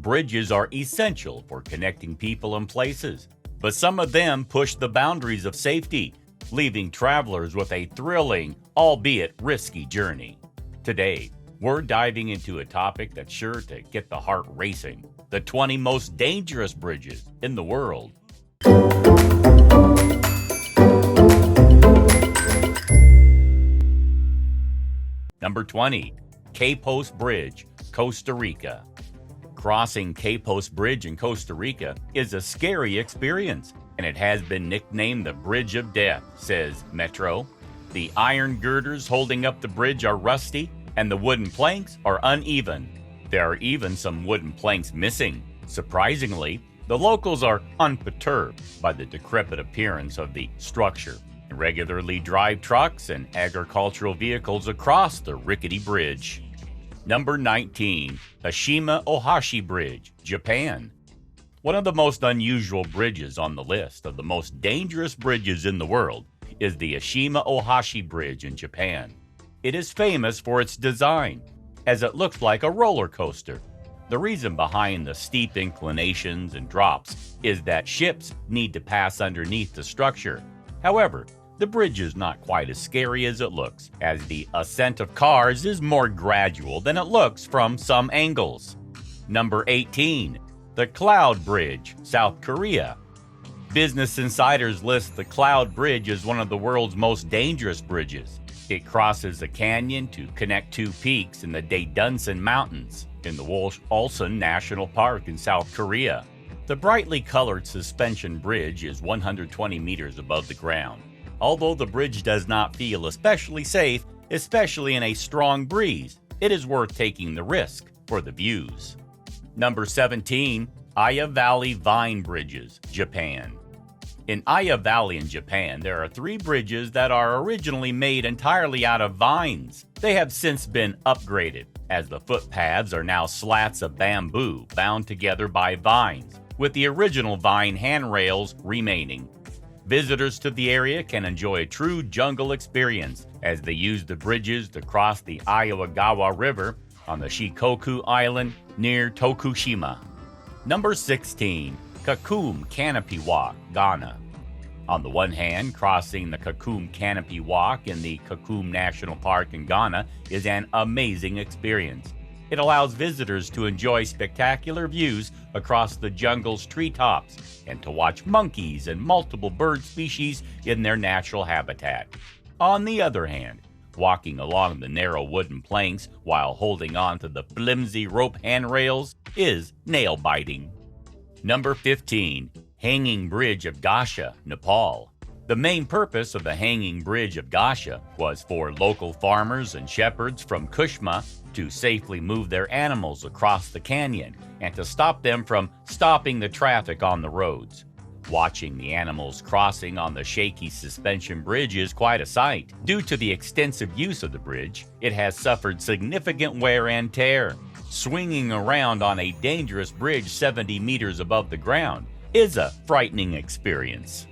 bridges are essential for connecting people and places, but some of them push the boundaries of safety, leaving travelers with a thrilling, albeit risky journey. Today, we're diving into a topic that's sure to get the heart racing: the 20 most dangerous bridges in the world. Number 20. KOST Bridge, Costa Rica. Crossing KOST Bridge in Costa Rica is a scary experience, and it has been nicknamed the Bridge of Death, says Metro. The iron girders holding up the bridge are rusty, and the wooden planks are uneven. There are even some wooden planks missing. Surprisingly, the locals are unperturbed by the decrepit appearance of the structure and regularly drive trucks and agricultural vehicles across the rickety bridge. Number 19. Hashima Ohashi Bridge, Japan. One of the most unusual bridges on the list of the most dangerous bridges in the world is the Hashima Ohashi Bridge in Japan. It is famous for its design, as it looks like a roller coaster. The reason behind the steep inclinations and drops is that ships need to pass underneath the structure. However, the bridge is not quite as scary as it looks, as the ascent of cars is more gradual than it looks from some angles. Number 18. The Cloud Bridge, South Korea. Business Insiders list the Cloud Bridge as one of the world's most dangerous bridges. It crosses a canyon to connect two peaks in the Daedunsan Mountains in the Wolsan National Park in South Korea. The brightly colored suspension bridge is 120 meters above the ground. Although the bridge does not feel especially safe, especially in a strong breeze, it is worth taking the risk for the views. Number 17. Aya Valley Vine Bridges, Japan. In Aya Valley in Japan, there are 3 bridges that are originally made entirely out of vines. They have since been upgraded, as the footpaths are now slats of bamboo bound together by vines, with the original vine handrails remaining. Visitors to the area can enjoy a true jungle experience as they use the bridges to cross the Ioagawa River on the Shikoku Island near Tokushima. Number 16. Kakum Canopy Walk, Ghana. On the one hand, crossing the Kakum Canopy Walk in the Kakum National Park in Ghana is an amazing experience. It allows visitors to enjoy spectacular views across the jungle's treetops and to watch monkeys and multiple bird species in their natural habitat. On the other hand, walking along the narrow wooden planks while holding on to the flimsy rope handrails is nail-biting. Number 15. Hanging Bridge of Gasha, Nepal. The main purpose of the Hanging Bridge of Gasha was for local farmers and shepherds from Kushma to safely move their animals across the canyon and to stop them from stopping the traffic on the roads. Watching the animals crossing on the shaky suspension bridge is quite a sight. Due to the extensive use of the bridge, it has suffered significant wear and tear. Swinging around on a dangerous bridge 70 meters above the ground is a frightening experience.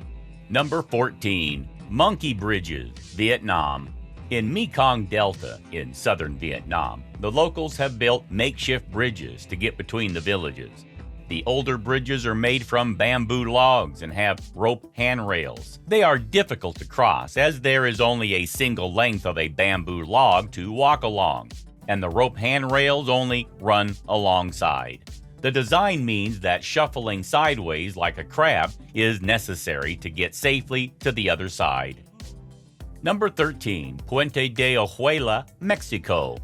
Number 14. Monkey Bridges, Vietnam. In Mekong Delta in southern Vietnam, the locals have built makeshift bridges to get between the villages. The older bridges are made from bamboo logs and have rope handrails. They are difficult to cross as there is only a single length of a bamboo log to walk along, and the rope handrails only run alongside. The design means that shuffling sideways like a crab is necessary to get safely to the other side. Number 13. Puente de OA Mexico.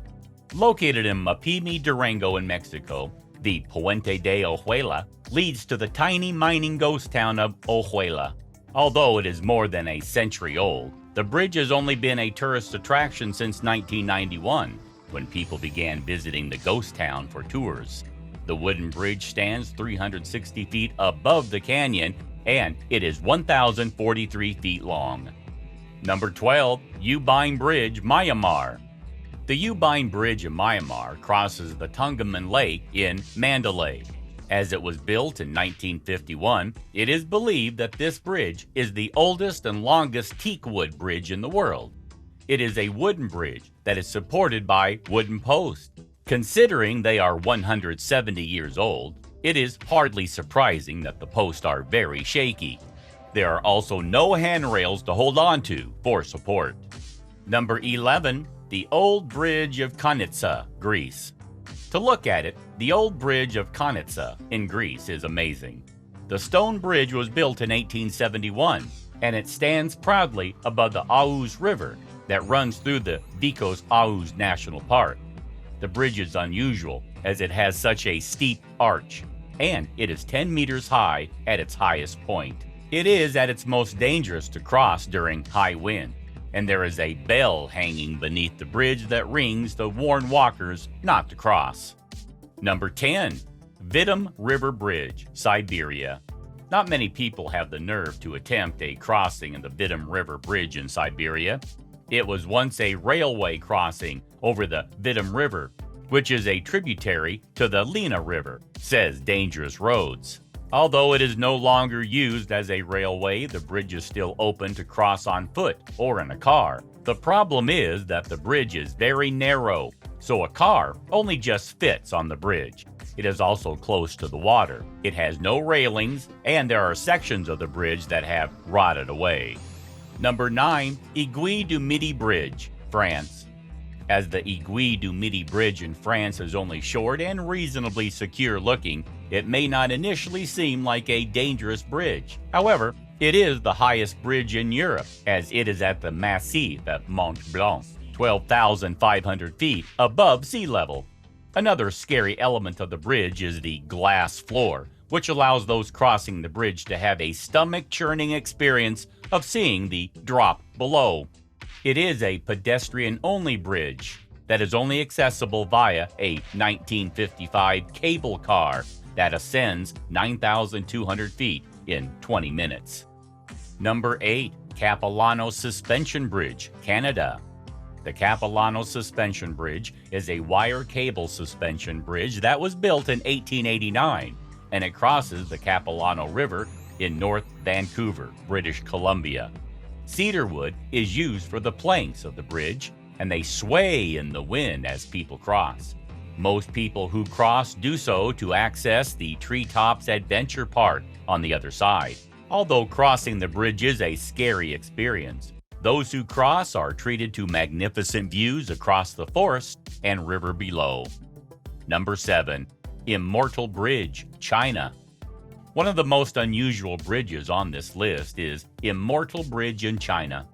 Located in Mapimi, Durango in Mexico, the Puente de OA leads to the tiny mining ghost town of Ojuela. Although it is more than a century old, the bridge has only been a tourist attraction since 1991, when people began visiting the ghost town for tours. The wooden bridge stands 360 feet above the canyon, and it is 1,043 feet long. Number 12. Uin Bridge, Myanmar. The Uin Bridge in Myanmar crosses the Tungaman Lake in Mandalay. As it was built in 1951, it is believed that this bridge is the oldest and longest teakwood bridge in the world. It is a wooden bridge that is supported by wooden posts. Considering they are 170 years old, it is hardly surprising that the posts are very shaky. There are also no handrails to hold on to for support. Number 11. The Old Bridge of Kitza, Greece. To look at it, the Old Bridge of Kitza in Greece is amazing. The stone bridge was built in 1871, and it stands proudly above the Aouz River that runs through the Vikos Aouz National Park. The bridge is unusual as it has such a steep arch, and it is 10 meters high at its highest point. It is at its most dangerous to cross during high wind, and there is a bell hanging beneath the bridge that rings to warn walkers not to cross. Number 10. Vidum River Bridge, Siberia. Not many people have the nerve to attempt a crossing of the Vidum River Bridge in Siberia. It was once a railway crossing over the Vidum River, which is a tributary to the Lena River, says Dangerous Roads. Although it is no longer used as a railway, the bridge is still open to cross on foot or in a car. The problem is that the bridge is very narrow, so a car only just fits on the bridge. It is also close to the water. It has no railings, and there are sections of the bridge that have rotted away. Number 9. IGUD Midi Bridge, France. As the IGUD Midi Bridge in France is only short and reasonably secure looking, it may not initially seem like a dangerous bridge. However, it is the highest bridge in Europe, as it is at the Massif at Mont Blanc, 12,500 feet above sea level. Another scary element of the bridge is the glass floor, which allows those crossing the bridge to have a stomach-churning experience of seeing the drop below. It is a pedestrian-only bridge that is only accessible via a 1955 cable car that ascends 9,200 feet in 20 minutes. Number 8. Calano Suspension Bridge, Canada. The Calano Suspension Bridge is a wire cable suspension bridge that was built in 1889, and it crosses the Calano River in North Vancouver, British Columbia. Cedar wood is used for the planks of the bridge, and they sway in the wind as people cross. Most people who cross do so to access the Treetops Adventure Park on the other side. Although crossing the bridge is a scary experience, those who cross are treated to magnificent views across the forest and river below. Number 7. Immortal Bridge, China. One of the most unusual bridges on this list is Immortal Bridge in China.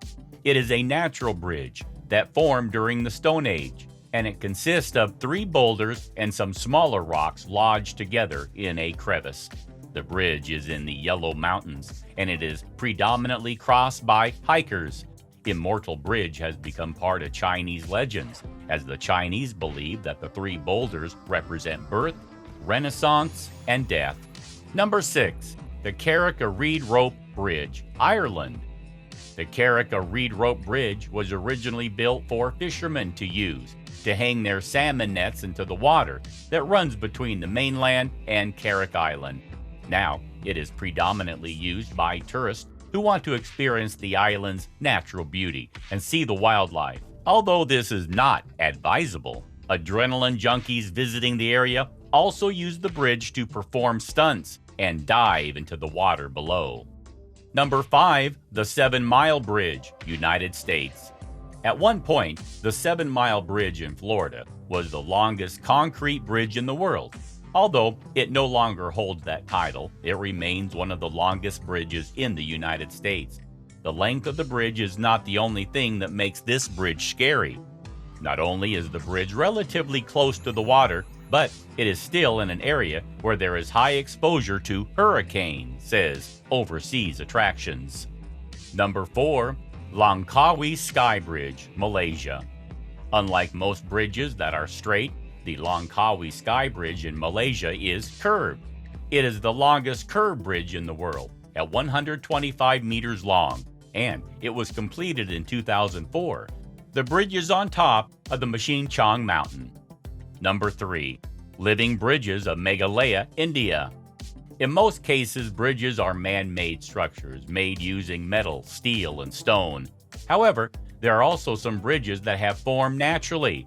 It is a natural bridge that formed during the Stone Age, and it consists of 3 boulders and some smaller rocks lodged together in a crevice. The bridge is in the Yellow Mountains, and it is predominantly crossed by hikers. Immortal Bridge has become part of Chinese legends, as the Chinese believe that the 3 boulders represent birth, renaissance, and death. Number 6. The Cara Reed Rope Bridge, Ireland. The Cara Reed Rope Bridge was originally built for fishermen to use to hang their salmon nets into the water that runs between the mainland and Carrick Island. Now, it is predominantly used by tourists who want to experience the island's natural beauty and see the wildlife. Although this is not advisable, adrenaline junkies visiting the area also use the bridge to perform stunts and dive into the water below. Number 5. The 7 Mile Bridge, United States. At one point, the 7 Mile Bridge in Florida was the longest concrete bridge in the world. Although it no longer holds that title, it remains one of the longest bridges in the United States. The length of the bridge is not the only thing that makes this bridge scary. Not only is the bridge relatively close to the water, but it is still in an area where there is high exposure to hurricanes, says Overseas Attractions. Number 4. Langkawi Sky Bridge, Malaysia. Unlike most bridges that are straight, the Langkawi Sky Bridge in Malaysia is curved. It is the longest curved bridge in the world, at 125 meters long, and it was completed in 2004. The bridge is on top of the Machine Chong Mountain. Number 3. Living Bridges of Meghalaya, India. In most cases, bridges are man-made structures made using metal, steel, and stone. However, there are also some bridges that have formed naturally.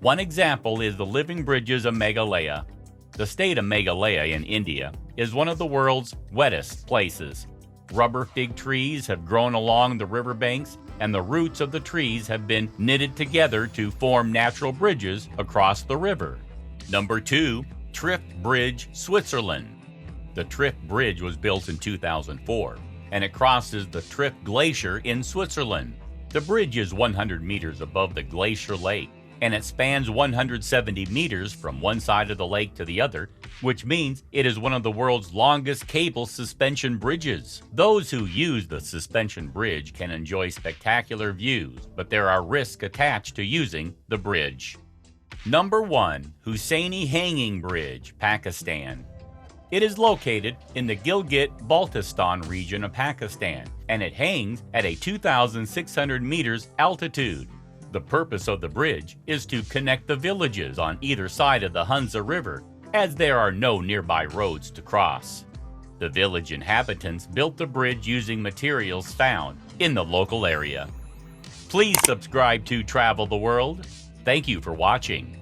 One example is the living bridges of Meghalaya. The state of Meghalaya in India is one of the world's wettest places. Rubber fig trees have grown along the riverbanks, and the roots of the trees have been knitted together to form natural bridges across the river. Number 2. Trift Bridge, Switzerland. The Trift Bridge was built in 2004, and it crosses the Trift Glacier in Switzerland. The bridge is 100 meters above the glacier lake, and it spans 170 meters from one side of the lake to the other, which means it is one of the world's longest cable suspension bridges. Those who use the suspension bridge can enjoy spectacular views, but there are risks attached to using the bridge. Number 1. Hussaini Hanging Bridge, Pakistan. It is located in the Gilgit-Baltistan region of Pakistan, and it hangs at a 2,600 meters altitude. The purpose of the bridge is to connect the villages on either side of the Hunza River, as there are no nearby roads to cross. The village inhabitants built the bridge using materials found in the local area. Please subscribe to Travel the World. Thank you for watching.